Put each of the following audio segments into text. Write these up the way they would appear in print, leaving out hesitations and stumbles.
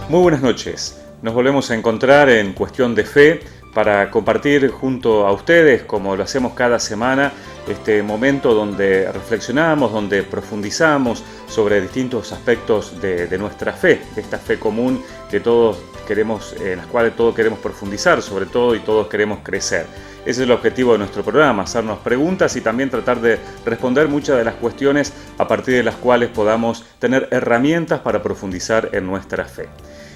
Muy buenas noches. Nos volvemos a encontrar en Cuestión de Fe para compartir junto a ustedes, como lo hacemos cada semana, este momento donde reflexionamos, donde profundizamos sobre distintos aspectos de nuestra fe, de esta fe común que todos queremos, en las cuales todos queremos profundizar, sobre todo, y todos queremos crecer. Ese es el objetivo de nuestro programa, hacernos preguntas y también tratar de responder muchas de las cuestiones a partir de las cuales podamos tener herramientas para profundizar en nuestra fe.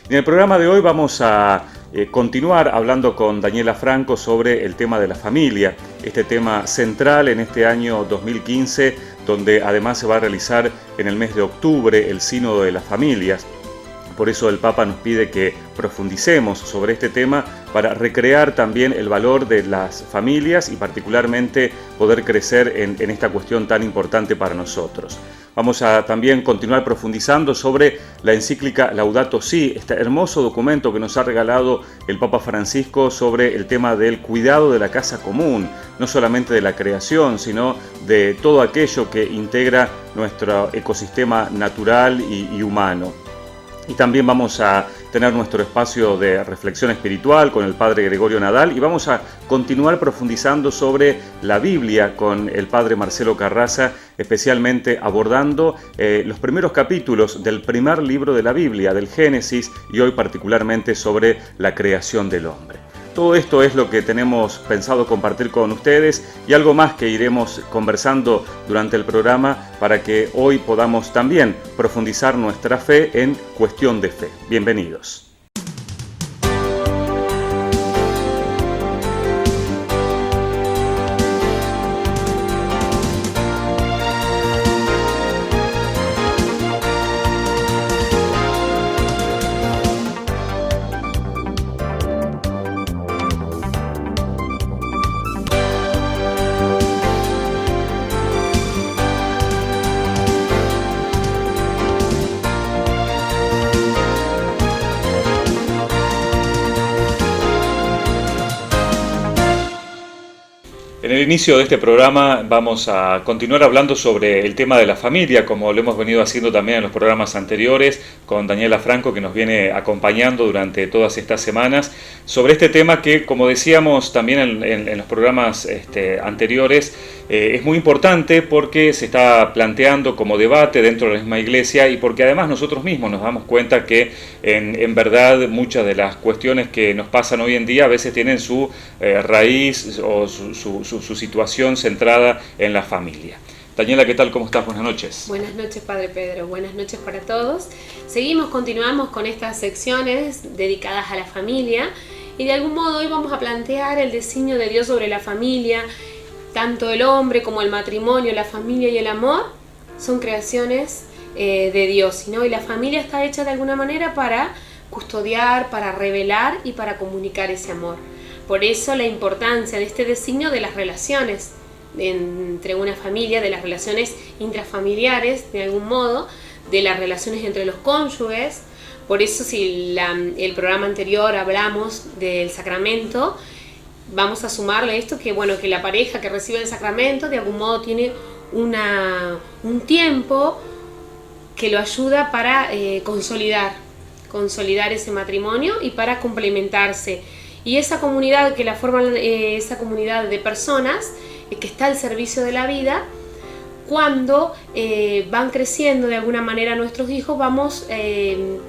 En el programa de hoy vamos a continuar hablando con Daniela Franco sobre el tema de la familia, este tema central en este año 2015, donde además se va a realizar en el mes de octubre el Sínodo de las Familias. Por eso el Papa nos pide que profundicemos sobre este tema para recrear también el valor de las familias y particularmente poder crecer en esta cuestión tan importante para nosotros. Vamos a también continuar profundizando sobre la encíclica Laudato Si, este hermoso documento que nos ha regalado el Papa Francisco sobre el tema del cuidado de la casa común, no solamente de la creación, sino de todo aquello que integra nuestro ecosistema natural y humano. Y también vamos a tener nuestro espacio de reflexión espiritual con el Padre Gregorio Nadal y vamos a continuar profundizando sobre la Biblia con el Padre Marcelo Carraza, especialmente abordando los primeros capítulos del primer libro de la Biblia, del Génesis, y hoy particularmente sobre la creación del hombre. Todo esto es lo que tenemos pensado compartir con ustedes y algo más que iremos conversando durante el programa para que hoy podamos también profundizar nuestra fe en Cuestión de Fe. Bienvenidos. En el inicio de este programa vamos a continuar hablando sobre el tema de la familia, como lo hemos venido haciendo también en los programas anteriores, con Daniela Franco, que nos viene acompañando durante todas estas semanas, sobre este tema que, como decíamos también en los programas anteriores, es muy importante porque se está planteando como debate dentro de la misma iglesia y porque además nosotros mismos nos damos cuenta que en verdad muchas de las cuestiones que nos pasan hoy en día a veces tienen su raíz o su situación centrada en la familia. Daniela, ¿qué tal? ¿Cómo estás? Buenas noches. Buenas noches, Padre Pedro. Buenas noches para todos. Continuamos con estas secciones dedicadas a la familia y de algún modo hoy vamos a plantear el designio de Dios sobre la familia. Tanto el hombre como el matrimonio, la familia y el amor son creaciones de Dios, ¿no? Y la familia está hecha de alguna manera para custodiar, para revelar y para comunicar ese amor. Por eso la importancia de este designio de las relaciones entre una familia, de las relaciones intrafamiliares, de algún modo, de las relaciones entre los cónyuges. Por eso si el programa anterior hablamos del sacramento, vamos a sumarle esto que la pareja que recibe el sacramento de algún modo tiene un tiempo que lo ayuda para consolidar ese matrimonio y para complementarse. Y esa comunidad que la forman, esa comunidad de personas que está al servicio de la vida, cuando van creciendo de alguna manera nuestros hijos, vamos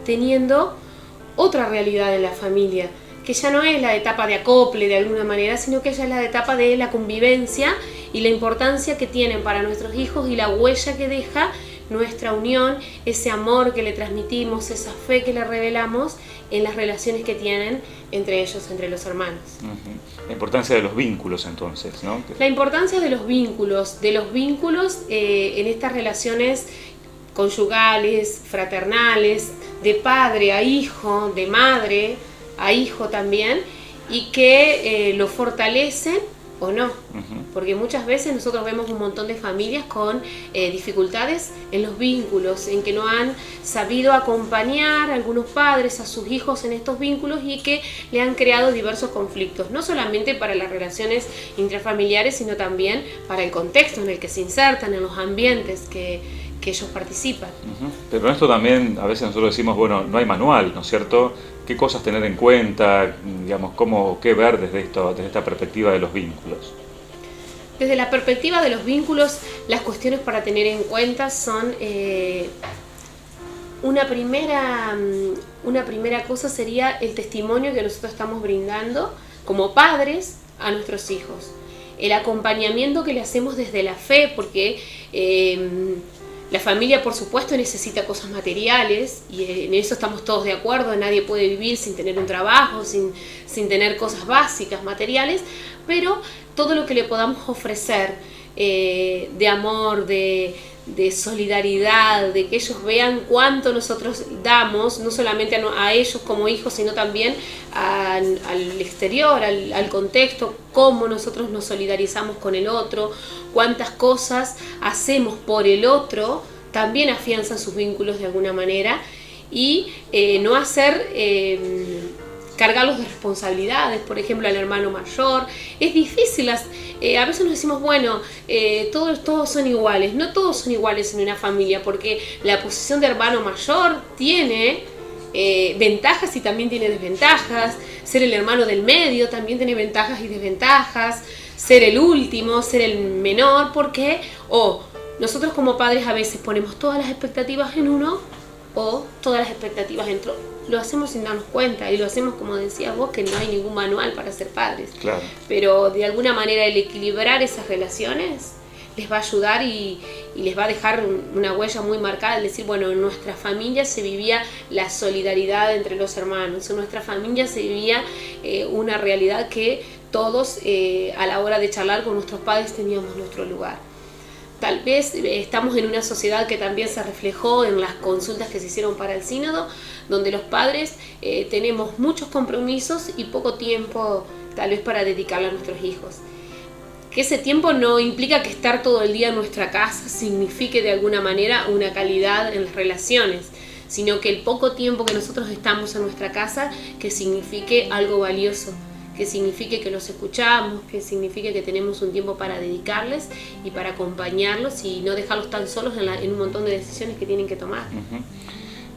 teniendo otra realidad en la familia, que ya no es la etapa de acople de alguna manera, sino que ya es la etapa de la convivencia y la importancia que tienen para nuestros hijos y la huella que deja nuestra unión, ese amor que le transmitimos, esa fe que le revelamos en las relaciones que tienen entre ellos, entre los hermanos. Uh-huh. La importancia de los vínculos entonces, ¿no? La importancia de los vínculos en estas relaciones conyugales, fraternales, de padre a hijo, de madre a hijo también, y que lo fortalecen o no, porque muchas veces nosotros vemos un montón de familias con dificultades en los vínculos, en que no han sabido acompañar a algunos padres a sus hijos en estos vínculos y que le han creado diversos conflictos, no solamente para las relaciones intrafamiliares, sino también para el contexto en el que se insertan, en los ambientes que que ellos participan. Pero en esto también a veces nosotros decimos, bueno, no hay manual, ¿no es cierto? ¿Qué cosas tener en cuenta? Digamos, qué ver desde esta perspectiva de los vínculos. Desde la perspectiva de los vínculos, las cuestiones para tener en cuenta son una primera cosa sería el testimonio que nosotros estamos brindando como padres a nuestros hijos. El acompañamiento que le hacemos desde la fe, porque la familia, por supuesto, necesita cosas materiales y en eso estamos todos de acuerdo. Nadie puede vivir sin tener un trabajo, sin tener cosas básicas, materiales, pero todo lo que le podamos ofrecer de amor, de solidaridad, de que ellos vean cuánto nosotros damos, no solamente a ellos como hijos, sino también al exterior, al contexto, cómo nosotros nos solidarizamos con el otro, cuántas cosas hacemos por el otro, también afianzan sus vínculos de alguna manera, y no hacer cargarlos de responsabilidades, por ejemplo al hermano mayor. Es difícil, a veces nos decimos, bueno, todos son iguales. No todos son iguales en una familia, porque la posición de hermano mayor tiene ventajas y también tiene desventajas. Ser el hermano del medio también tiene ventajas y desventajas. Ser el último, ser el menor, porque nosotros como padres a veces ponemos todas las expectativas en uno o todas las expectativas en otro. Lo hacemos sin darnos cuenta y lo hacemos, como decías vos, que no hay ningún manual para ser padres. Claro. Pero de alguna manera el equilibrar esas relaciones les va a ayudar y les va a dejar una huella muy marcada. Es decir, bueno, en nuestra familia se vivía la solidaridad entre los hermanos, en nuestra familia se vivía una realidad que todos a la hora de charlar con nuestros padres teníamos nuestro lugar. Tal vez estamos en una sociedad que también se reflejó en las consultas que se hicieron para el sínodo, donde los padres tenemos muchos compromisos y poco tiempo tal vez para dedicarle a nuestros hijos. Que ese tiempo no implica que estar todo el día en nuestra casa signifique de alguna manera una calidad en las relaciones, sino que el poco tiempo que nosotros estamos en nuestra casa que signifique algo valioso, que signifique que los escuchamos, que signifique que tenemos un tiempo para dedicarles y para acompañarlos y no dejarlos tan solos en un montón de decisiones que tienen que tomar.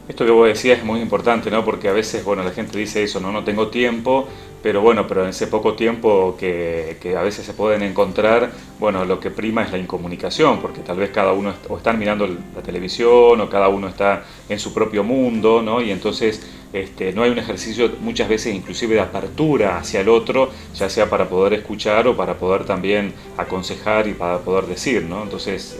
Esto que vos decías es muy importante, ¿no? Porque a veces, bueno, la gente dice eso, no tengo tiempo, pero en ese poco tiempo que a veces se pueden encontrar, bueno, lo que prima es la incomunicación, porque tal vez cada uno o están mirando la televisión o cada uno está en su propio mundo, ¿no? Y entonces no hay un ejercicio muchas veces inclusive de apertura hacia el otro, ya sea para poder escuchar o para poder también aconsejar y para poder decir, ¿no? Entonces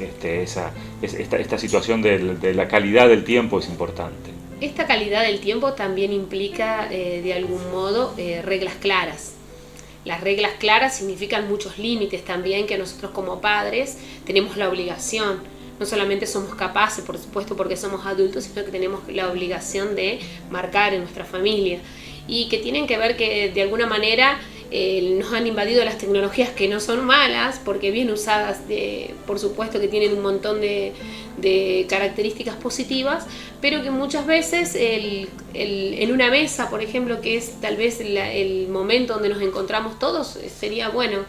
esta situación de la calidad del tiempo es importante. Esta calidad del tiempo también implica de algún modo reglas claras. Las reglas claras significan muchos límites también que nosotros como padres tenemos la obligación. No solamente somos capaces, por supuesto, porque somos adultos, sino que tenemos la obligación de marcar en nuestra familia. Y que tienen que ver que de alguna manera nos han invadido las tecnologías, que no son malas, porque bien usadas, por supuesto que tienen un montón de características positivas, pero que muchas veces en una mesa, por ejemplo, que es tal vez el momento donde nos encontramos todos, sería bueno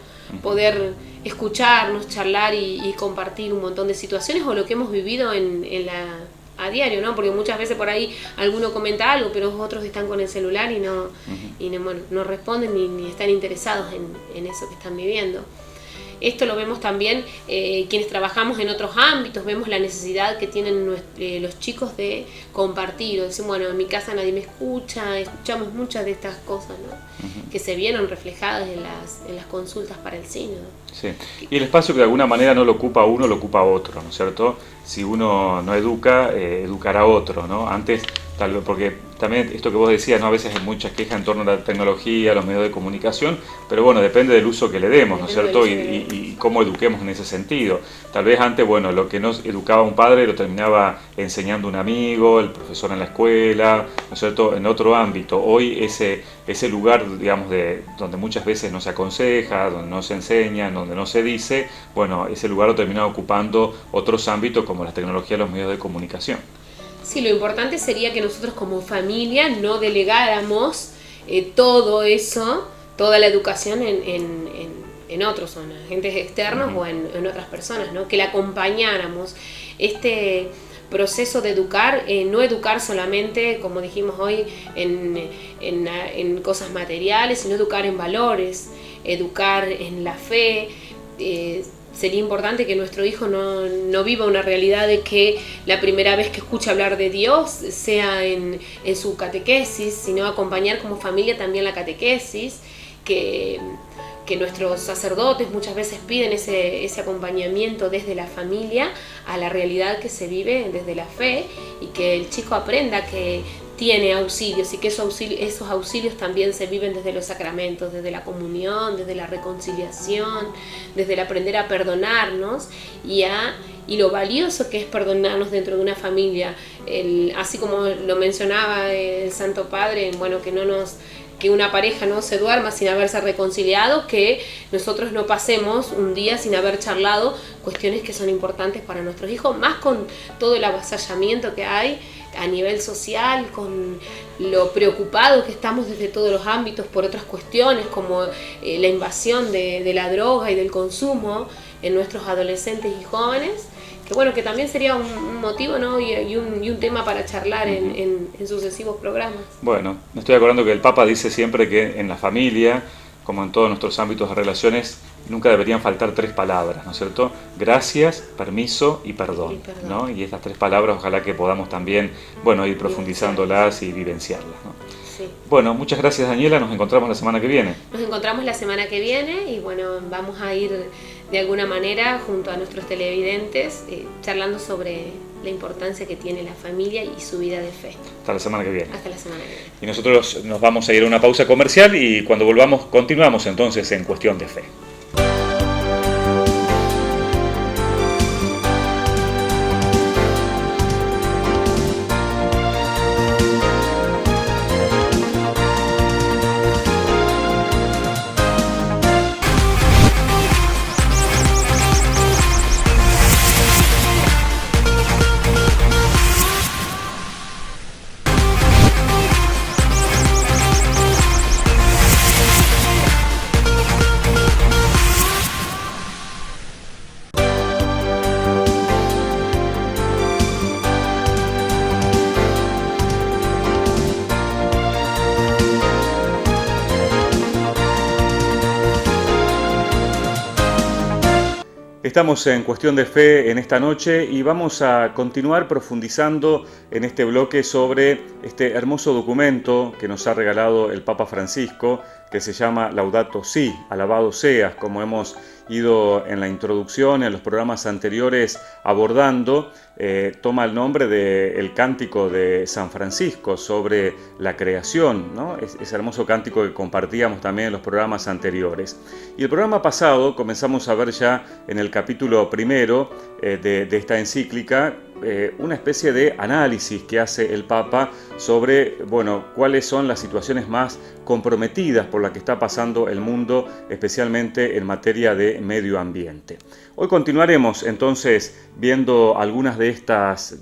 poder escucharnos, charlar y compartir un montón de situaciones o lo que hemos vivido a diario, ¿no? Porque muchas veces por ahí alguno comenta algo, pero otros están con el celular y no responden ni están interesados en eso que están viviendo. Esto lo vemos también quienes trabajamos en otros ámbitos, vemos la necesidad que tienen los chicos de compartir, o decir, bueno, en mi casa nadie me escucha, escuchamos muchas de estas cosas, ¿no? Que se vieron reflejadas en las consultas para el sínodo. Sí, y el espacio que de alguna manera no lo ocupa uno, lo ocupa otro, ¿no es cierto? Si uno no educa, educará a otro, ¿no? Antes, tal vez, porque también esto que vos decías, ¿no? A veces hay muchas quejas en torno a la tecnología, a los medios de comunicación, pero bueno, depende del uso que le demos, ¿no es cierto? Y cómo eduquemos en ese sentido. Tal vez antes, bueno, lo que nos educaba un padre lo terminaba enseñando un amigo, el profesor en la escuela, ¿no es cierto? En otro ámbito. Hoy ese lugar, digamos, donde muchas veces no se aconseja, donde no se enseña, donde no se dice, bueno, ese lugar lo termina ocupando otros ámbitos como la tecnología y los medios de comunicación. Sí, lo importante sería que nosotros como familia no delegáramos todo eso, toda la educación en otros, o en agentes externos o en otras personas, ¿no? Que la acompañáramos. este proceso de educar, no educar solamente, como dijimos hoy, en cosas materiales, sino educar en valores, educar en la fe. Sería importante que nuestro hijo no viva una realidad de que la primera vez que escucha hablar de Dios sea en su catequesis, sino acompañar como familia también la catequesis, que nuestros sacerdotes muchas veces piden ese acompañamiento desde la familia a la realidad que se vive desde la fe, y que el chico aprenda que tiene auxilios y que esos auxilios también se viven desde los sacramentos, desde la comunión, desde la reconciliación, desde el aprender a perdonarnos y lo valioso que es perdonarnos dentro de una familia. Así como lo mencionaba el Santo Padre, bueno, que una pareja no se duerma sin haberse reconciliado, que nosotros no pasemos un día sin haber charlado cuestiones que son importantes para nuestros hijos, más con todo el avasallamiento que hay a nivel social, con lo preocupados que estamos desde todos los ámbitos por otras cuestiones como la invasión de la droga y del consumo en nuestros adolescentes y jóvenes, que bueno, que también sería un motivo, ¿no? y un tema para charlar en sucesivos programas. Bueno, me estoy acordando que el Papa dice siempre que en la familia, como en todos nuestros ámbitos de relaciones, nunca deberían faltar 3 palabras, ¿no es cierto? Gracias, permiso y perdón, ¿no? Y estas 3 palabras ojalá que podamos también, bueno, ir profundizándolas y vivenciarlas, ¿no? Sí. Bueno, muchas gracias, Daniela, nos encontramos la semana que viene. Nos encontramos la semana que viene y bueno, vamos a ir de alguna manera junto a nuestros televidentes charlando sobre la importancia que tiene la familia y su vida de fe. Hasta la semana que viene. Hasta la semana que viene. Y nosotros nos vamos a ir a una pausa comercial y cuando volvamos continuamos entonces en Cuestión de Fe. Estamos en Cuestión de Fe en esta noche y vamos a continuar profundizando en este bloque sobre este hermoso documento que nos ha regalado el Papa Francisco, que se llama Laudato Si, alabado seas, como hemos ido en la introducción, en los programas anteriores abordando, toma el nombre del cántico de San Francisco sobre la creación, ¿no? Ese hermoso cántico que compartíamos también en los programas anteriores. Y el programa pasado comenzamos a ver ya en el capítulo primero de esta encíclica una especie de análisis que hace el Papa sobre, bueno, cuáles son las situaciones más comprometidas por las que está pasando el mundo, especialmente en materia de medio ambiente. Hoy continuaremos entonces viendo algunas de estas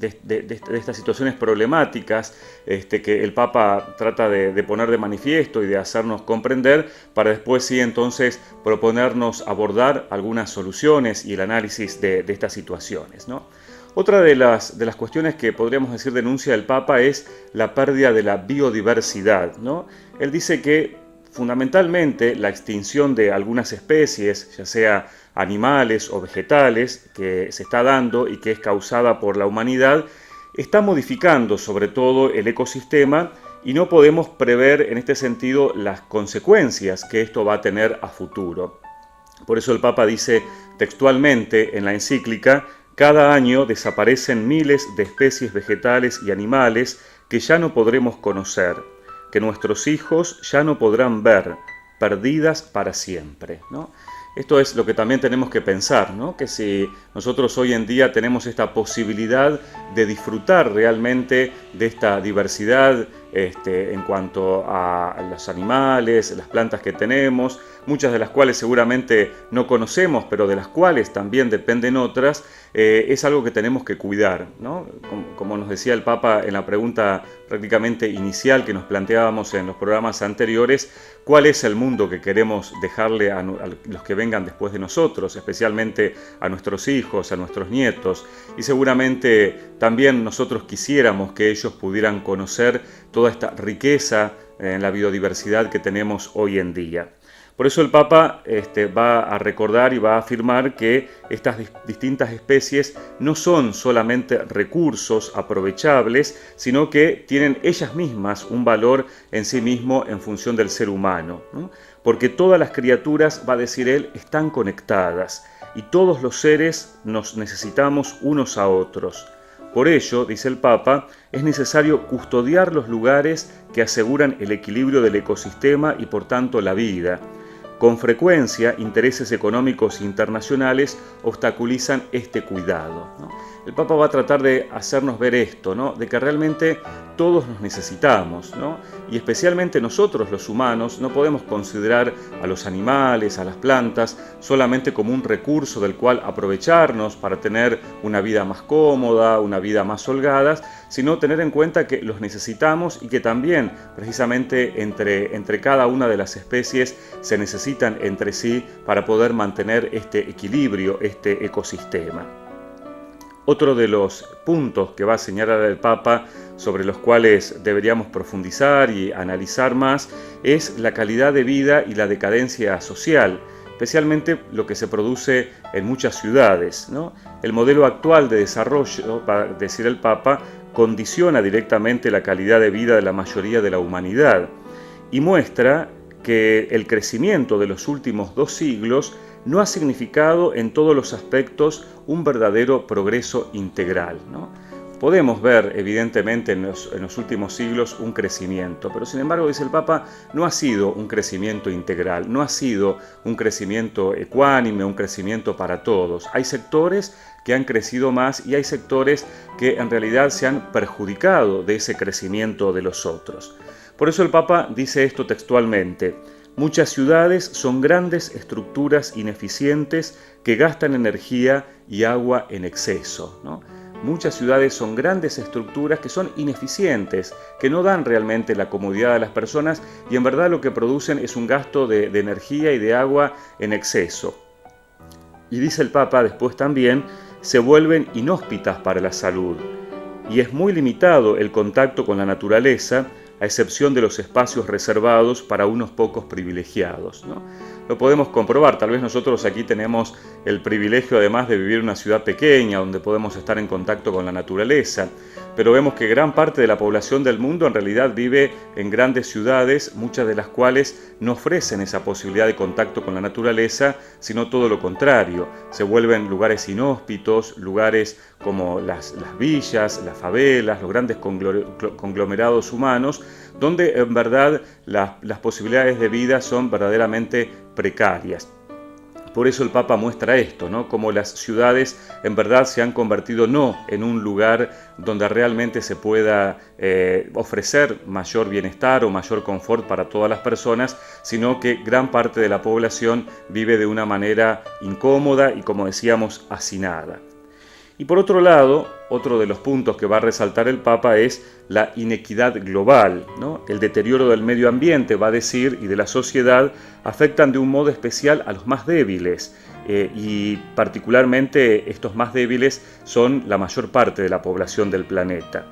situaciones problemáticas que el Papa trata de poner de manifiesto y de hacernos comprender, para después sí entonces proponernos abordar algunas soluciones y el análisis de estas situaciones, ¿no? Otra de las cuestiones que podríamos decir denuncia el Papa es la pérdida de la biodiversidad, ¿no? Él dice que fundamentalmente la extinción de algunas especies, ya sea animales o vegetales, que se está dando y que es causada por la humanidad, está modificando sobre todo el ecosistema y no podemos prever en este sentido las consecuencias que esto va a tener a futuro. Por eso el Papa dice textualmente en la encíclica: cada año desaparecen miles de especies vegetales y animales que ya no podremos conocer, que nuestros hijos ya no podrán ver, perdidas para siempre, ¿no? Esto es lo que también tenemos que pensar, ¿no? Que si nosotros hoy en día tenemos esta posibilidad de disfrutar realmente de esta diversidad en cuanto a los animales, las plantas que tenemos, muchas de las cuales seguramente no conocemos, pero de las cuales también dependen otras, es algo que tenemos que cuidar, ¿no? Como nos decía el Papa en la pregunta prácticamente inicial que nos planteábamos en los programas anteriores, ¿cuál es el mundo que queremos dejarle a los que vengan después de nosotros, especialmente a nuestros hijos, a nuestros nietos? Y seguramente también nosotros quisiéramos que ellos pudieran conocer toda esta riqueza en la biodiversidad que tenemos hoy en día. Por eso el Papa va a recordar y va a afirmar que estas distintas especies no son solamente recursos aprovechables, sino que tienen ellas mismas un valor en sí mismo en función del ser humano, ¿no? Porque todas las criaturas, va a decir él, están conectadas y todos los seres nos necesitamos unos a otros. Por ello, dice el Papa, es necesario custodiar los lugares que aseguran el equilibrio del ecosistema y por tanto la vida. Con frecuencia, intereses económicos internacionales obstaculizan este cuidado, ¿no? El Papa va a tratar de hacernos ver esto, ¿no? De que realmente todos nos necesitamos, ¿no? Y especialmente nosotros los humanos no podemos considerar a los animales, a las plantas, solamente como un recurso del cual aprovecharnos para tener una vida más cómoda, una vida más holgada, sino tener en cuenta que los necesitamos y que también precisamente entre cada una de las especies se necesitan entre sí para poder mantener este equilibrio, este ecosistema. Otro de los puntos que va a señalar el Papa, sobre los cuales deberíamos profundizar y analizar más, es la calidad de vida y la decadencia social, especialmente lo que se produce en muchas ciudades, ¿no? El modelo actual de desarrollo, va a decir el Papa, condiciona directamente la calidad de vida de la mayoría de la humanidad y muestra que el crecimiento de los últimos 2 siglos no ha significado en todos los aspectos un verdadero progreso integral, ¿no? Podemos ver evidentemente en los últimos siglos un crecimiento, pero sin embargo, dice el Papa, no ha sido un crecimiento integral, no ha sido un crecimiento ecuánime, un crecimiento para todos. Hay sectores que han crecido más y hay sectores que en realidad se han perjudicado de ese crecimiento de los otros. Por eso el Papa dice esto textualmente: muchas ciudades son grandes estructuras ineficientes que gastan energía y agua en exceso, ¿no? Muchas ciudades son grandes estructuras que son ineficientes, que no dan realmente la comodidad a las personas y en verdad lo que producen es un gasto de energía y de agua en exceso. Y dice el Papa después también, se vuelven inhóspitas para la salud y es muy limitado el contacto con la naturaleza, a excepción de los espacios reservados para unos pocos privilegiados, ¿no? Lo podemos comprobar, tal vez nosotros aquí tenemos el privilegio además de vivir en una ciudad pequeña donde podemos estar en contacto con la naturaleza, pero vemos que gran parte de la población del mundo en realidad vive en grandes ciudades, muchas de las cuales no ofrecen esa posibilidad de contacto con la naturaleza, sino todo lo contrario, se vuelven lugares inhóspitos, lugares como las villas, las favelas, los grandes conglomerados humanos, donde en verdad las posibilidades de vida son verdaderamente precarias. Por eso el Papa muestra esto, ¿no? Como las ciudades en verdad se han convertido no en un lugar donde realmente se pueda ofrecer mayor bienestar o mayor confort para todas las personas, sino que gran parte de la población vive de una manera incómoda y, como decíamos, hacinada. Y por otro lado, otro de los puntos que va a resaltar el Papa es la inequidad global, ¿no? El deterioro del medio ambiente, va a decir, y de la sociedad, afectan de un modo especial a los más débiles, y particularmente estos más débiles son la mayor parte de la población del planeta.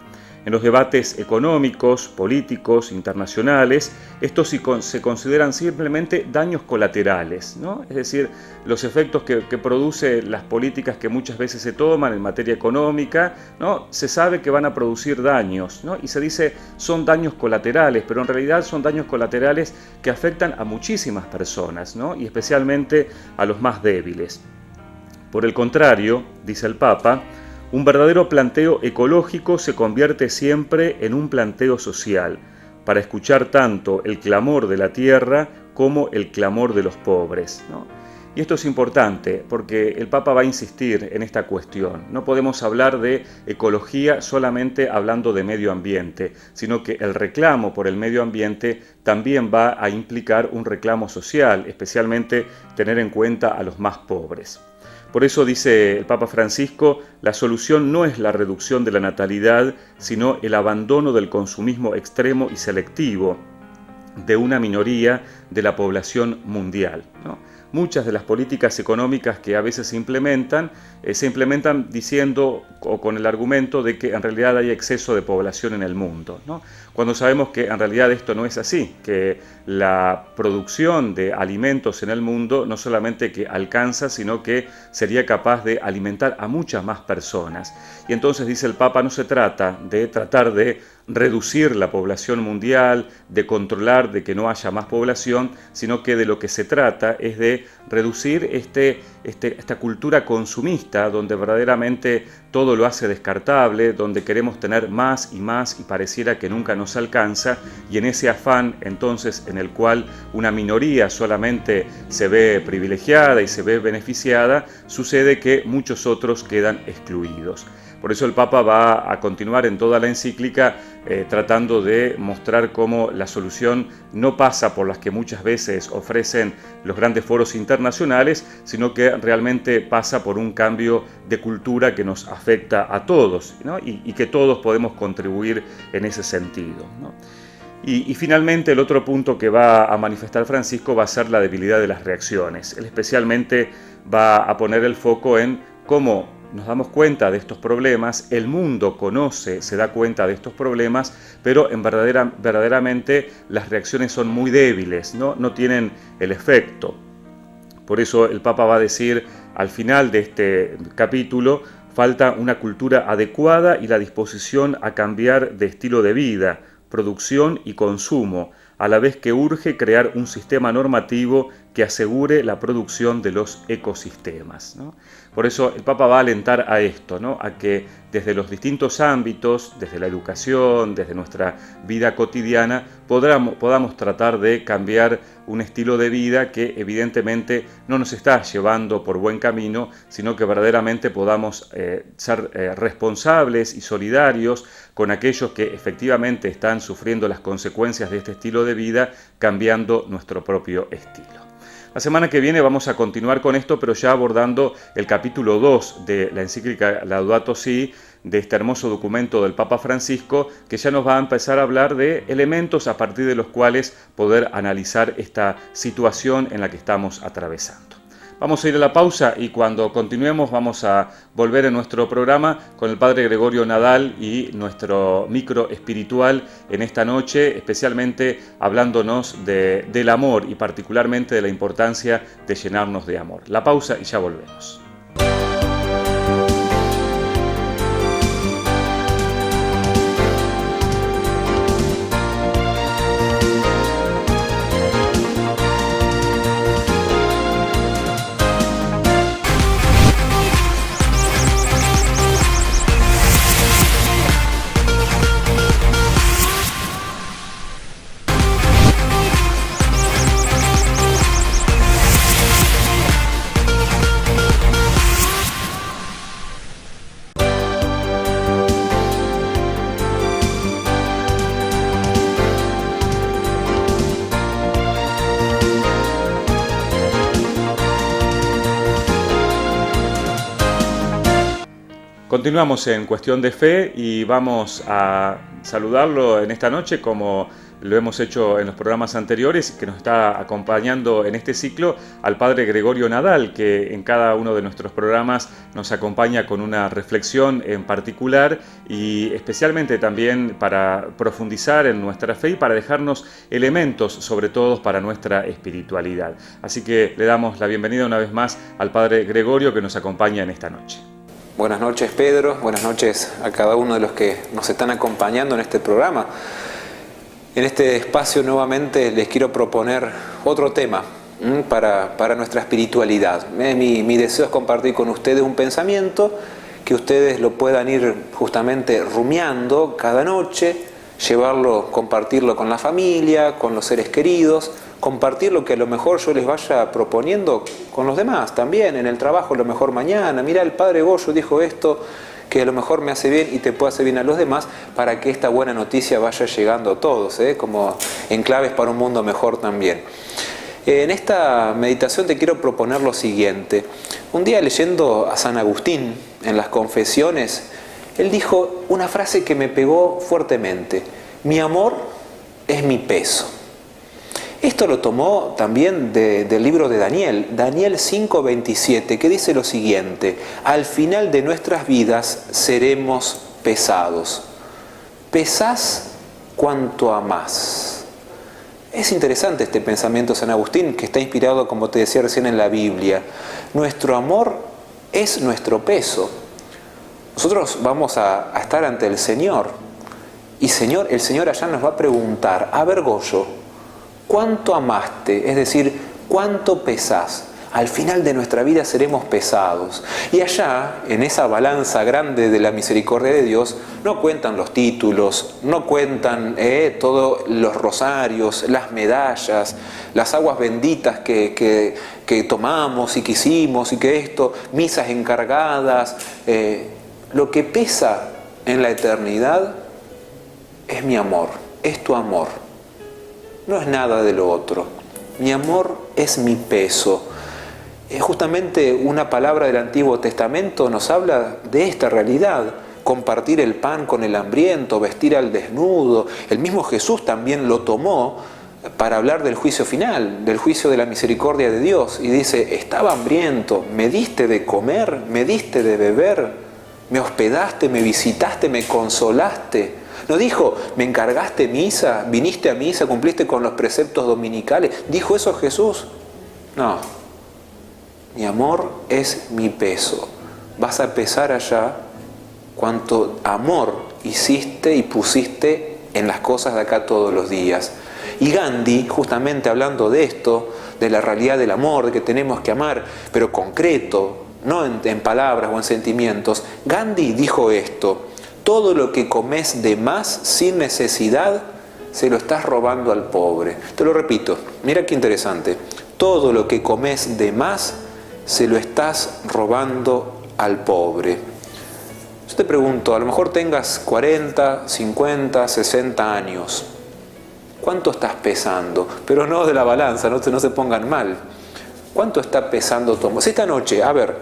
En los debates económicos, políticos, internacionales, estos se consideran simplemente daños colaterales, ¿no? Es decir, los efectos que produce las políticas que muchas veces se toman en materia económica, ¿no? Se sabe que van a producir daños, ¿no? Y se dice son daños colaterales, pero en realidad son daños colaterales que afectan a muchísimas personas, ¿no? Y especialmente a los más débiles. Por el contrario, dice el Papa, un verdadero planteo ecológico se convierte siempre en un planteo social, para escuchar tanto el clamor de la tierra como el clamor de los pobres, ¿no? Y esto es importante porque el Papa va a insistir en esta cuestión. No podemos hablar de ecología solamente hablando de medio ambiente, sino que el reclamo por el medio ambiente también va a implicar un reclamo social, especialmente tener en cuenta a los más pobres. Por eso dice el Papa Francisco, la solución no es la reducción de la natalidad, sino el abandono del consumismo extremo y selectivo de una minoría de la población mundial, ¿no? Muchas de las políticas económicas que a veces se implementan diciendo o con el argumento de que en realidad hay exceso de población en el mundo, ¿no? Cuando sabemos que en realidad esto no es así, que la producción de alimentos en el mundo no solamente que alcanza, sino que sería capaz de alimentar a muchas más personas. Y entonces dice el Papa, no se trata de tratar de reducir la población mundial, de controlar de que no haya más población, sino que de lo que se trata es de reducir esta cultura consumista donde verdaderamente todo lo hace descartable, donde queremos tener más y pareciera que nunca nos alcanza, y en ese afán entonces en el cual una minoría solamente se ve privilegiada y se ve beneficiada, sucede que muchos otros quedan excluidos. Por eso el Papa va a continuar en toda la encíclica tratando de mostrar cómo la solución no pasa por las que muchas veces ofrecen los grandes foros internacionales, sino que realmente pasa por un cambio de cultura que nos afecta a todos, ¿no? y que todos podemos contribuir en ese sentido, ¿no? Y finalmente el otro punto que va a manifestar Francisco va a ser la debilidad de las reacciones. Él especialmente va a poner el foco en cómo nos damos cuenta de estos problemas, el mundo conoce, se da cuenta de estos problemas, pero verdaderamente las reacciones son muy débiles, no tienen el efecto. Por eso el Papa va a decir al final de este capítulo, falta una cultura adecuada y la disposición a cambiar de estilo de vida, producción y consumo, a la vez que urge crear un sistema normativo que asegure la producción de los ecosistemas, ¿no? Por eso el Papa va a alentar a esto, ¿no? A que desde los distintos ámbitos, desde la educación, desde nuestra vida cotidiana, podamos tratar de cambiar un estilo de vida que evidentemente no nos está llevando por buen camino, sino que verdaderamente podamos ser responsables y solidarios con aquellos que efectivamente están sufriendo las consecuencias de este estilo de vida, cambiando nuestro propio estilo. La semana que viene vamos a continuar con esto, pero ya abordando el capítulo 2 de la encíclica Laudato Si, de este hermoso documento del Papa Francisco, que ya nos va a empezar a hablar de elementos a partir de los cuales poder analizar esta situación en la que estamos atravesando. Vamos a ir a la pausa y cuando continuemos vamos a volver en nuestro programa con el Padre Gregorio Nadal y nuestro micro espiritual en esta noche, especialmente hablándonos del amor y particularmente de la importancia de llenarnos de amor. La pausa y ya volvemos. Continuamos en Cuestión de Fe y vamos a saludarlo en esta noche como lo hemos hecho en los programas anteriores, que nos está acompañando en este ciclo al Padre Gregorio Nadal, que en cada uno de nuestros programas nos acompaña con una reflexión en particular y especialmente también para profundizar en nuestra fe y para dejarnos elementos sobre todo para nuestra espiritualidad. Así que le damos la bienvenida una vez más al Padre Gregorio que nos acompaña en esta noche. Buenas noches, Pedro, buenas noches a cada uno de los que nos están acompañando en este programa. En este espacio nuevamente les quiero proponer otro tema para nuestra espiritualidad. Mi deseo es compartir con ustedes un pensamiento que ustedes lo puedan ir justamente rumiando cada noche, compartirlo con la familia, con los seres queridos, compartir lo que a lo mejor yo les vaya proponiendo con los demás también, en el trabajo a lo mejor mañana. Mira, el padre Goyo dijo esto que a lo mejor me hace bien y te puede hacer bien a los demás, para que esta buena noticia vaya llegando a todos, como enclaves para un mundo mejor también. En esta meditación te quiero proponer lo siguiente. Un día, leyendo a San Agustín en las Confesiones, él dijo una frase que me pegó fuertemente: mi amor es mi peso. Esto lo tomó también del libro de Daniel, Daniel 5:27, que dice lo siguiente: al final de nuestras vidas seremos pesados. Pesás cuanto amás. Es interesante este pensamiento de San Agustín, que está inspirado, como te decía recién, en la Biblia. Nuestro amor es nuestro peso. Nosotros vamos a estar ante el Señor, y el Señor allá nos va a preguntar: a ver, Goyo, ¿cuánto amaste? Es decir, ¿cuánto pesás? Al final de nuestra vida seremos pesados. Y allá, en esa balanza grande de la misericordia de Dios, no cuentan los títulos, no cuentan todos los rosarios, las medallas, las aguas benditas que tomamos y que hicimos y que esto, misas encargadas. Lo que pesa en la eternidad es mi amor, es tu amor. No es nada de lo otro. Mi amor es mi peso. Justamente una palabra del Antiguo Testamento nos habla de esta realidad: compartir el pan con el hambriento, vestir al desnudo. El mismo Jesús también lo tomó para hablar del juicio final, del juicio de la misericordia de Dios, y dice: estaba hambriento, me diste de comer, me diste de beber, me hospedaste, me visitaste, me consolaste. No dijo: me encargaste misa, viniste a misa, cumpliste con los preceptos dominicales. ¿Dijo eso Jesús? No. Mi amor es mi peso. Vas a pesar allá cuánto amor hiciste y pusiste en las cosas de acá todos los días. Y Gandhi, justamente hablando de esto, de la realidad del amor, de que tenemos que amar, pero concreto, no en palabras o en sentimientos, Gandhi dijo esto: todo lo que comes de más sin necesidad, se lo estás robando al pobre. Te lo repito, mira qué interesante. Todo lo que comes de más, se lo estás robando al pobre. Yo te pregunto, a lo mejor tengas 40, 50, 60 años. ¿Cuánto estás pesando? Pero no de la balanza, no se pongan mal. ¿Cuánto está pesando tu amor? Si esta noche, a ver,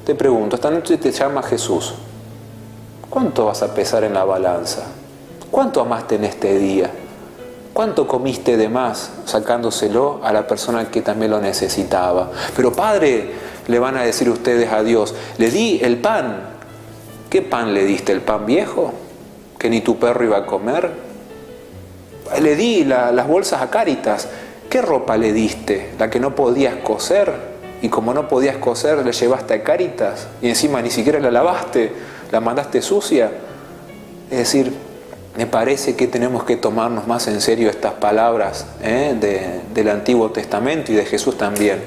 te pregunto, esta noche te llama Jesús, ¿cuánto vas a pesar en la balanza? ¿Cuánto amaste en este día? ¿Cuánto comiste de más sacándoselo a la persona que también lo necesitaba? Pero Padre, le van a decir ustedes a Dios, le di el pan. ¿Qué pan le diste? ¿El pan viejo? ¿Que ni tu perro iba a comer? Le di las bolsas a Cáritas. ¿Qué ropa le diste? ¿La que no podías coser? Y como no podías coser, le llevaste a Cáritas. Y encima ni siquiera la lavaste, la mandaste sucia. Es decir, me parece que tenemos que tomarnos más en serio estas palabras del Antiguo Testamento y de Jesús también,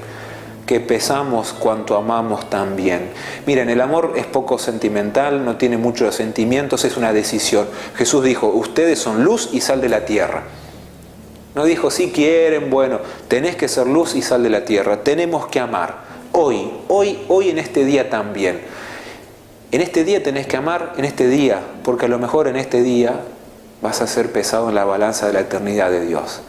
que pesamos cuanto amamos también. Miren, el amor es poco sentimental, no tiene muchos sentimientos, es una decisión. Jesús dijo: ustedes son luz y sal de la tierra. No dijo: si quieren, bueno, tenés que ser luz y sal de la tierra. Tenemos que amar. Hoy en este día también. En este día tenés que amar, en este día, porque a lo mejor en este día vas a ser pesado en la balanza de la eternidad de Dios.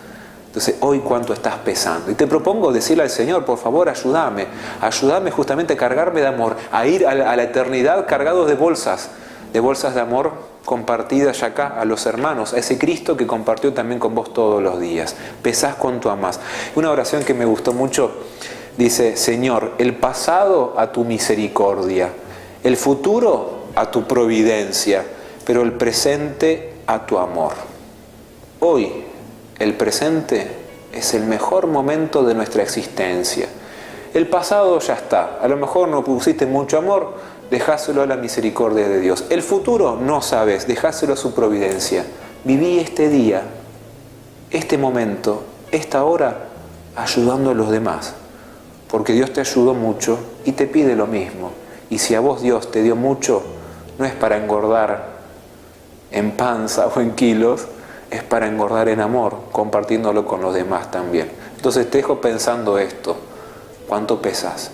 Entonces, hoy cuánto estás pesando. Y te propongo decirle al Señor: por favor, ayúdame justamente a cargarme de amor, a ir a la eternidad cargados de bolsas de amor compartidas ya acá a los hermanos, a ese Cristo que compartió también con vos todos los días. Pesás cuanto amás. Una oración que me gustó mucho dice: Señor, el pasado a tu misericordia, el futuro a tu providencia, pero el presente a tu amor. Hoy, el presente es el mejor momento de nuestra existencia. El pasado ya está. A lo mejor no pusiste mucho amor, dejáselo a la misericordia de Dios. El futuro no sabes, dejáselo a su providencia. Viví este día, este momento, esta hora, ayudando a los demás. Porque Dios te ayudó mucho y te pide lo mismo. Y si a vos Dios te dio mucho, no es para engordar en panza o en kilos, es para engordar en amor, compartiéndolo con los demás también. Entonces te dejo pensando esto, ¿cuánto pesas?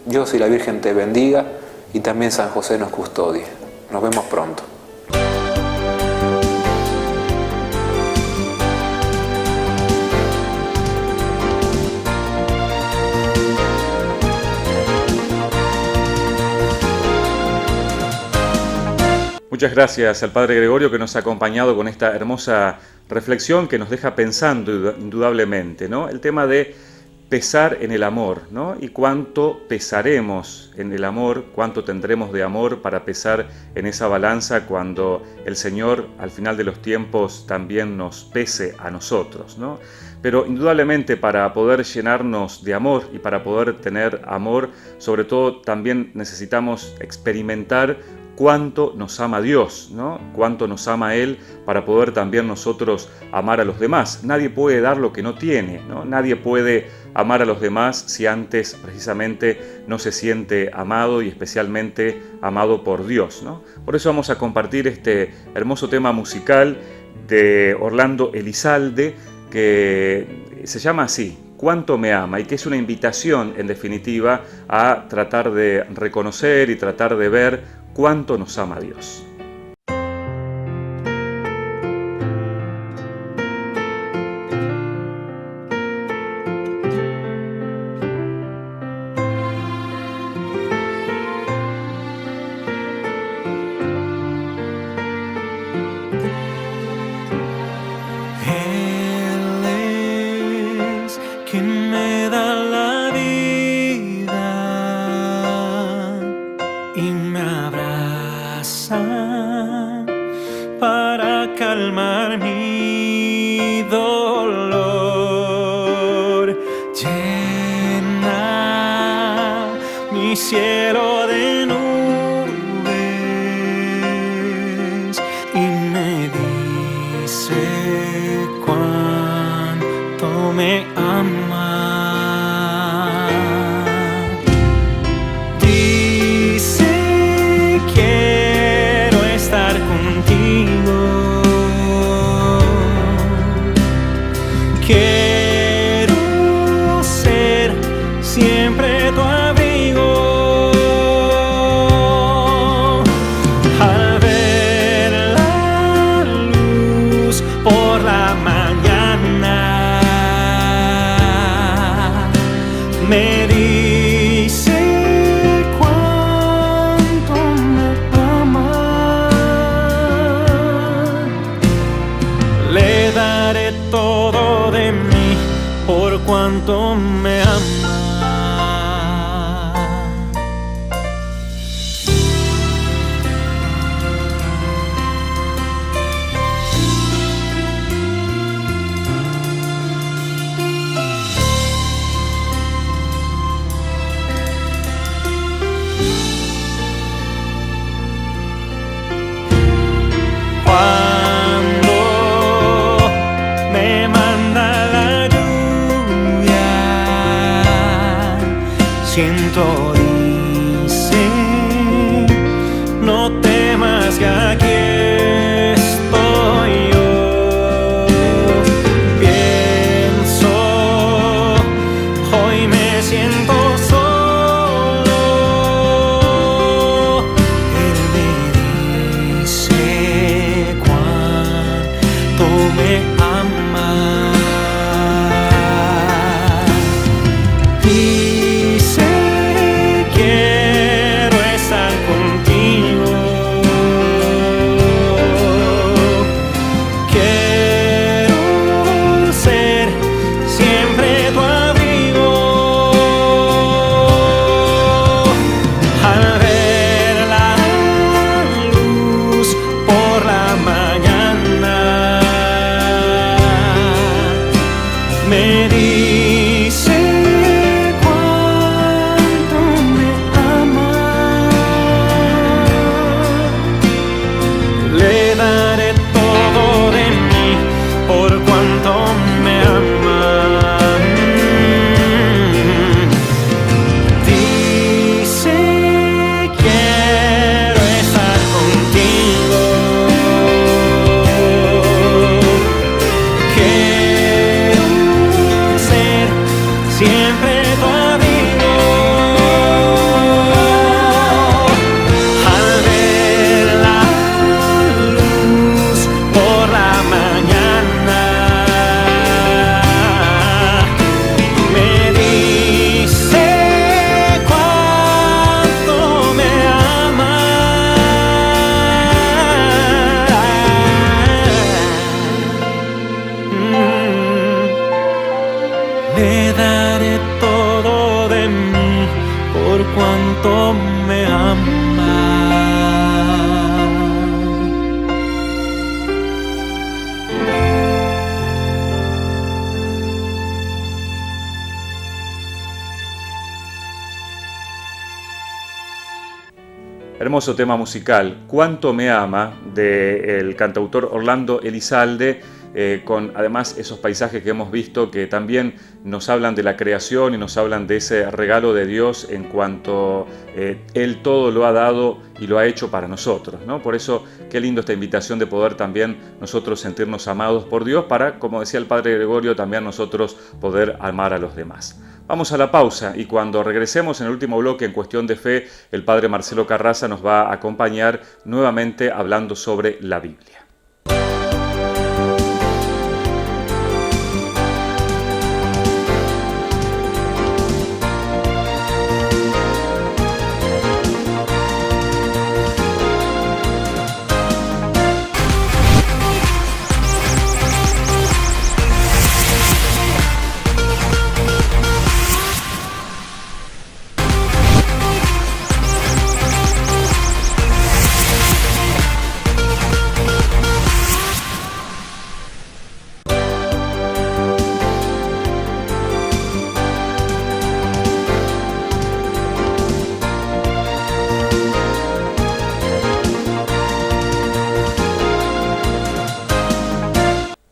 Dios y la Virgen te bendiga y también San José nos custodie. Nos vemos pronto. Muchas gracias al Padre Gregorio que nos ha acompañado con esta hermosa reflexión que nos deja pensando indudablemente, ¿no? El tema de pesar en el amor, ¿no? Y cuánto pesaremos en el amor, cuánto tendremos de amor para pesar en esa balanza cuando el Señor al final de los tiempos también nos pese a nosotros, ¿no? Pero indudablemente para poder llenarnos de amor y para poder tener amor, sobre todo también necesitamos experimentar cuánto nos ama Dios, ¿no? Cuánto nos ama Él para poder también nosotros amar a los demás. Nadie puede dar lo que no tiene, ¿no? Nadie puede amar a los demás si antes precisamente no se siente amado y especialmente amado por Dios, ¿no? Por eso vamos a compartir este hermoso tema musical de Orlando Elizalde que se llama así, Cuánto me ama, y que es una invitación en definitiva a tratar de reconocer y tratar de ver cuánto nos ama Dios. Quien me da la vida y me abraza para calmar mi dolor, llena mi cielo de nubes y me dice cuánto me ama. Dice quiero estar contigo, quiero ser siempre tu abrigo. Al ver la luz por la mañana me dice cuánto me ama. Le daré todo de mí por cuánto me ama. Cuando me manda la lluvia, siento dice, no temas que aquí estoy yo. Pienso, hoy me siento solo. Él me dice cuánto me ama. Dice quiero estar contigo, cuánto me ama. Hermoso tema musical, Cuánto me ama, del cantautor Orlando Elizalde, con además esos paisajes que hemos visto que también nos hablan de la creación y nos hablan de ese regalo de Dios en cuanto Él todo lo ha dado y lo ha hecho para nosotros, ¿no? Por eso, qué lindo esta invitación de poder también nosotros sentirnos amados por Dios para, como decía el Padre Gregorio, también nosotros poder amar a los demás. Vamos a la pausa y cuando regresemos en el último bloque en Cuestión de Fe, el Padre Marcelo Carraza nos va a acompañar nuevamente hablando sobre la Biblia.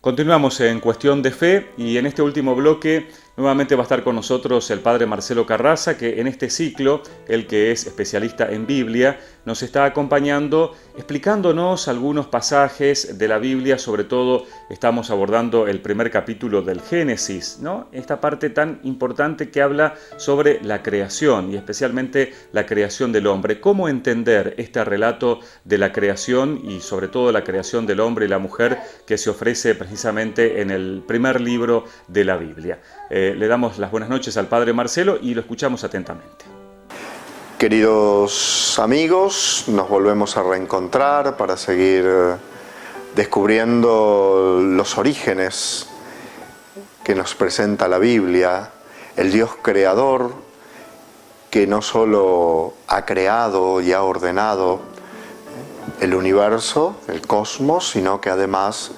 Continuamos en Cuestión de Fe y en este último bloque nuevamente va a estar con nosotros el Padre Marcelo Carraza, que en este ciclo, él que es especialista en Biblia, nos está acompañando explicándonos algunos pasajes de la Biblia. Sobre todo estamos abordando el primer capítulo del Génesis, ¿no? Esta parte tan importante que habla sobre la creación y especialmente la creación del hombre. ¿Cómo entender este relato de la creación y sobre todo la creación del hombre y la mujer que se ofrece precisamente en el primer libro de la Biblia? Le damos las buenas noches al Padre Marcelo y lo escuchamos atentamente. Queridos amigos, nos volvemos a reencontrar para seguir descubriendo los orígenes que nos presenta la Biblia, el Dios creador que no solo ha creado y ha ordenado el universo, el cosmos, sino que además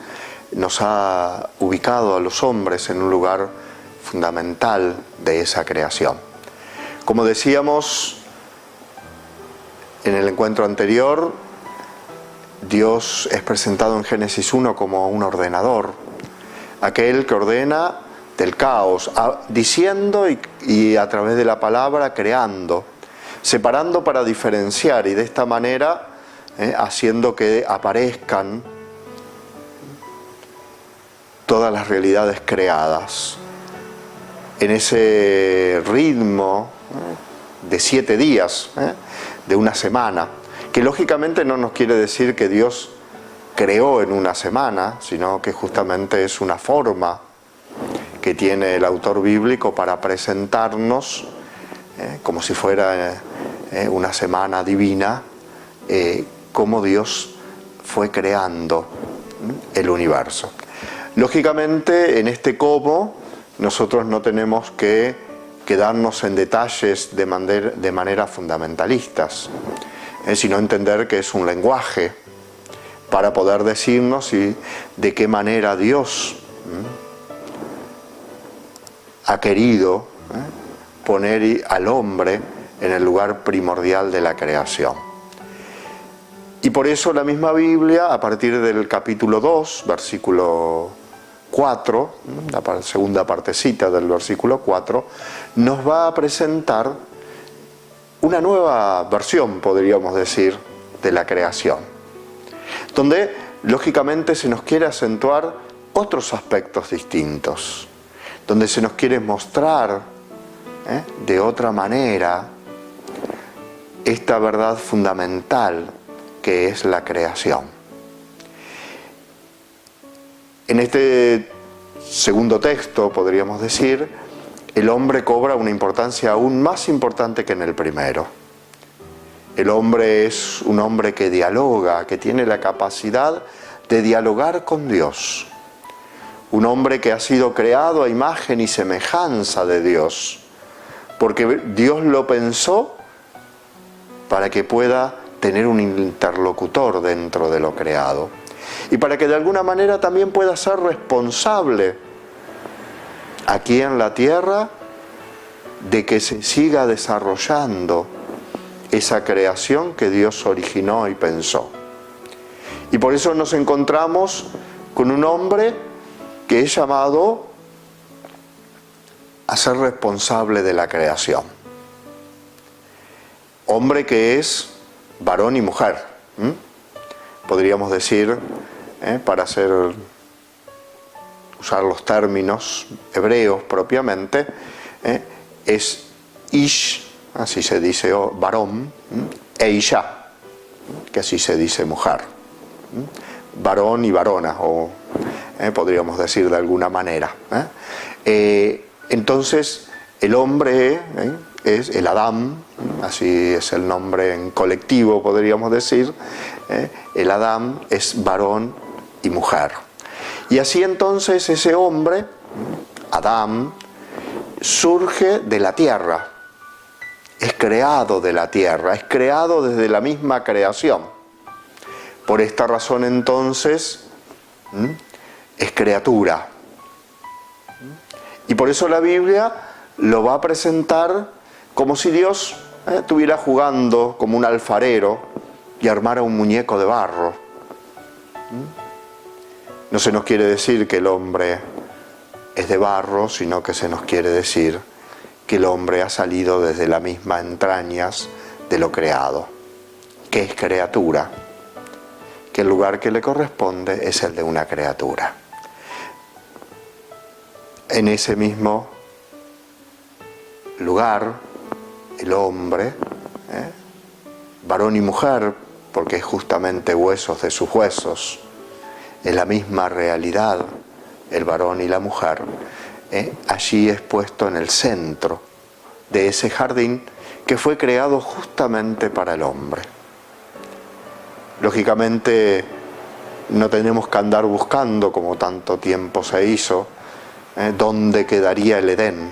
nos ha ubicado a los hombres en un lugar fundamental de esa creación. Como decíamos en el encuentro anterior, Dios es presentado en Génesis 1 como un ordenador, aquel que ordena del caos, diciendo y a través de la palabra creando, separando para diferenciar y de esta manera haciendo que aparezcan todas las realidades creadas en ese ritmo de 7 días, de una semana, que lógicamente no nos quiere decir que Dios creó en una semana, sino que justamente es una forma que tiene el autor bíblico para presentarnos como si fuera una semana divina, cómo Dios fue creando el universo. Lógicamente, en este cómo, nosotros no tenemos que quedarnos en detalles de manera fundamentalistas, sino entender que es un lenguaje para poder decirnos de qué manera Dios ha querido poner al hombre en el lugar primordial de la creación. Y por eso la misma Biblia, a partir del capítulo 2, versículo 4, la segunda partecita del versículo 4, nos va a presentar una nueva versión, podríamos decir, de la creación, donde lógicamente se nos quiere acentuar otros aspectos distintos, donde se nos quiere mostrar de otra manera esta verdad fundamental que es la creación. En este segundo texto, podríamos decir, el hombre cobra una importancia aún más importante que en el primero. El hombre es un hombre que dialoga, que tiene la capacidad de dialogar con Dios. Un hombre que ha sido creado a imagen y semejanza de Dios, porque Dios lo pensó para que pueda tener un interlocutor dentro de lo creado y para que de alguna manera también pueda ser responsable aquí en la tierra de que se siga desarrollando esa creación que Dios originó y pensó. Y por eso nos encontramos con un hombre que es llamado a ser responsable de la creación. Hombre que es varón y mujer, podríamos decir, para usar los términos hebreos propiamente, es Ish, así se dice varón, e Isha, que así se dice mujer. Varón y varona, o podríamos decir de alguna manera. Entonces, el hombre es el Adán, así es el nombre en colectivo, podríamos decir. El Adán es varón y mujer. Y así entonces ese hombre, Adán, surge de la tierra, es creado de la tierra, es creado desde la misma creación. Por esta razón entonces es criatura. Y por eso la Biblia lo va a presentar como si Dios estuviera jugando como un alfarero y armara un muñeco de barro. No se nos quiere decir que el hombre es de barro, sino que se nos quiere decir que el hombre ha salido desde las mismas entrañas de lo creado, que es criatura, que el lugar que le corresponde es el de una criatura. En ese mismo lugar, el hombre, varón y mujer, porque es justamente huesos de sus huesos, es la misma realidad, el varón y la mujer, allí es puesto en el centro de ese jardín que fue creado justamente para el hombre. Lógicamente no tenemos que andar buscando, como tanto tiempo se hizo, dónde quedaría el Edén,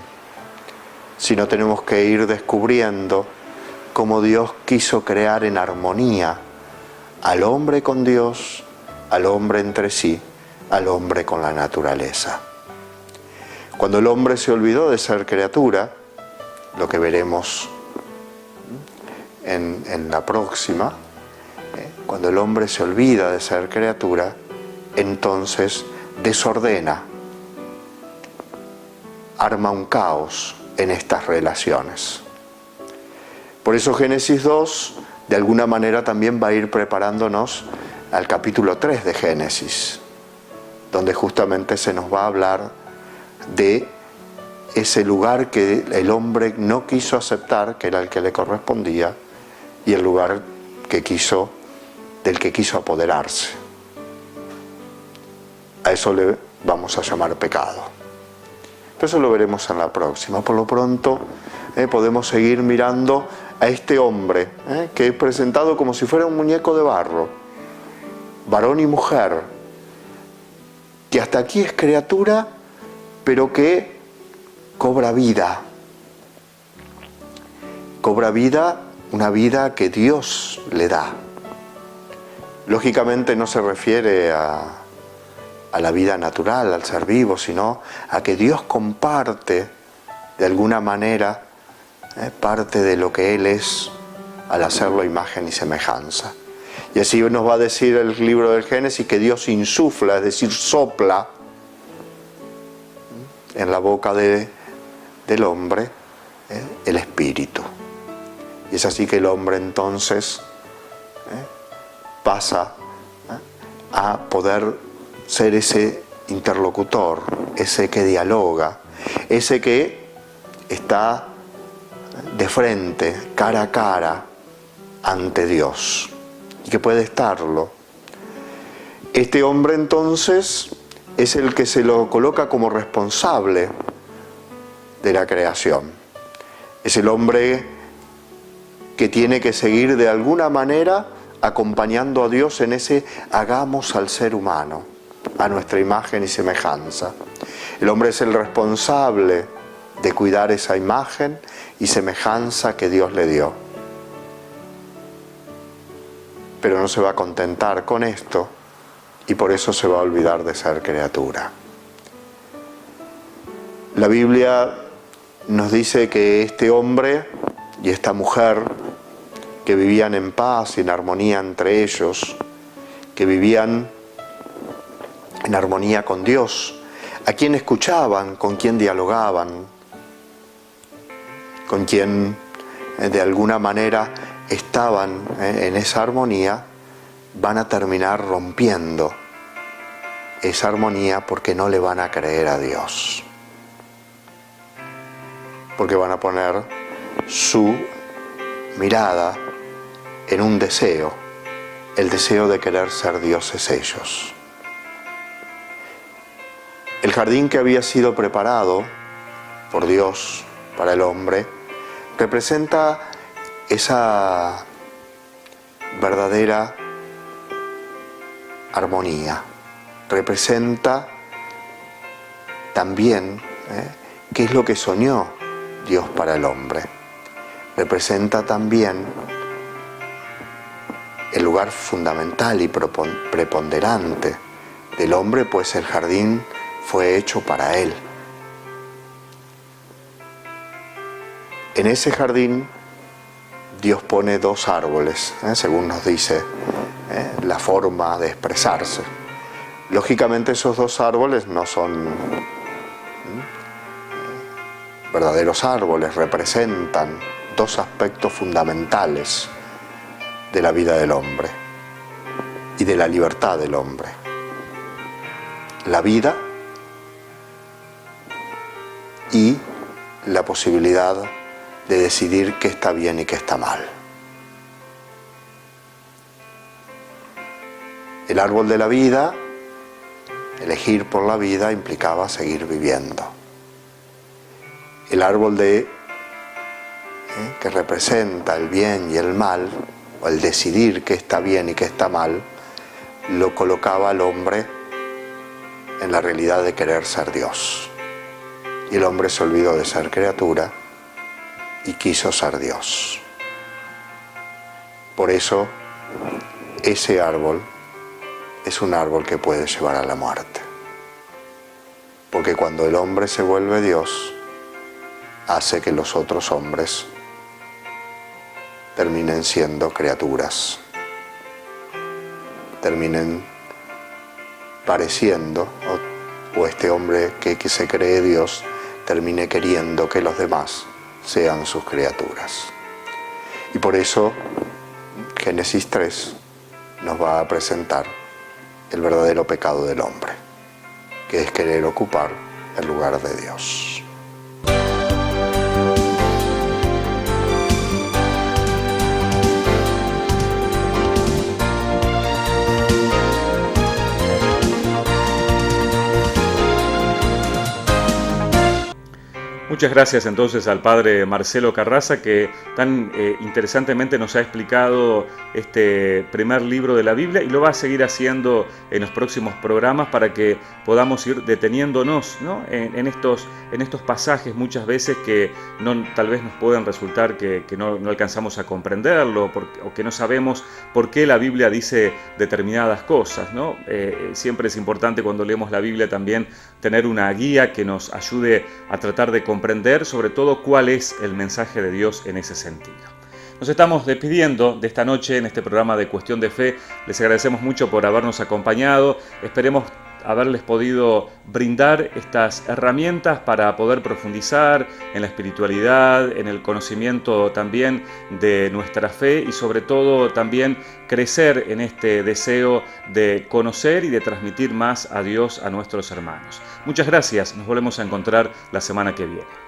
sino tenemos que ir descubriendo cómo Dios quiso crear en armonía al hombre con Dios, al hombre entre sí, al hombre con la naturaleza. Cuando el hombre se olvidó de ser criatura, lo que veremos en la próxima, cuando el hombre se olvida de ser criatura, entonces desordena, arma un caos en estas relaciones. Por eso Génesis 2 de alguna manera también va a ir preparándonos al capítulo 3 de Génesis, donde justamente se nos va a hablar de ese lugar que el hombre no quiso aceptar, que era el que le correspondía, y el lugar del que quiso apoderarse. A eso le vamos a llamar pecado. Pero eso lo veremos en la próxima. Por lo pronto podemos seguir mirando a este hombre que es presentado como si fuera un muñeco de barro, varón y mujer, que hasta aquí es criatura, pero que cobra vida, una vida que Dios le da. Lógicamente no se refiere a la vida natural, al ser vivo, sino a que Dios comparte de alguna manera parte de lo que Él es al hacerlo imagen y semejanza. Y así nos va a decir el libro del Génesis que Dios insufla, es decir, sopla en la boca del hombre el espíritu. Y es así que el hombre entonces pasa a poder ser ese interlocutor, ese que dialoga, ese que está de frente, cara a cara, ante Dios, y que puede estarlo. Este hombre entonces es el que se lo coloca como responsable de la creación. Es el hombre que tiene que seguir de alguna manera acompañando a Dios en ese hagamos al ser humano a nuestra imagen y semejanza. El hombre es el responsable de cuidar esa imagen y semejanza que Dios le dio. pero no se va a contentar con esto y por eso se va a olvidar de ser criatura. La Biblia nos dice que este hombre y esta mujer que vivían en paz y en armonía entre ellos, que vivían en armonía con Dios, a quien escuchaban, con quien dialogaban, con quien de alguna manera estaban en esa armonía, van a terminar rompiendo esa armonía porque no le van a creer a Dios. Porque van a poner su mirada en un deseo, el deseo de querer ser dioses ellos. El jardín que había sido preparado por Dios para el hombre representa esa verdadera armonía, representa también qué es lo que soñó Dios para el hombre, representa también el lugar fundamental y preponderante del hombre, pues el jardín fue hecho para él. En ese jardín Dios pone dos árboles, según nos dice la forma de expresarse. Lógicamente esos dos árboles no son verdaderos árboles, representan dos aspectos fundamentales de la vida del hombre y de la libertad del hombre. La vida y la posibilidad de decidir qué está bien y qué está mal. El árbol de la vida, elegir por la vida, implicaba seguir viviendo. El árbol que representa el bien y el mal, o el decidir qué está bien y qué está mal, lo colocaba al hombre en la realidad de querer ser Dios. Y el hombre se olvidó de ser criatura y quiso ser Dios. Por eso, ese árbol es un árbol que puede llevar a la muerte. Porque cuando el hombre se vuelve Dios, hace que los otros hombres terminen siendo criaturas, terminen pareciendo, o este hombre que se cree Dios termine queriendo que los demás sean sus criaturas. Y por eso Génesis 3 nos va a presentar el verdadero pecado del hombre, que es querer ocupar el lugar de Dios. Muchas gracias entonces al padre Marcelo Carraza, que tan interesantemente nos ha explicado este primer libro de la Biblia y lo va a seguir haciendo en los próximos programas para que podamos ir deteniéndonos, ¿no? en estos pasajes muchas veces que tal vez nos puedan resultar que no alcanzamos a comprenderlo o que no sabemos por qué la Biblia dice determinadas cosas, ¿no? Siempre es importante cuando leemos la Biblia también tener una guía que nos ayude a tratar de comprender sobre todo cuál es el mensaje de Dios en ese sentido. Nos estamos despidiendo de esta noche en este programa de Cuestión de Fe. Les agradecemos mucho por habernos acompañado. Esperemos haberles podido brindar estas herramientas para poder profundizar en la espiritualidad, en el conocimiento también de nuestra fe y sobre todo también crecer en este deseo de conocer y de transmitir más a Dios a nuestros hermanos. Muchas gracias, nos volvemos a encontrar la semana que viene.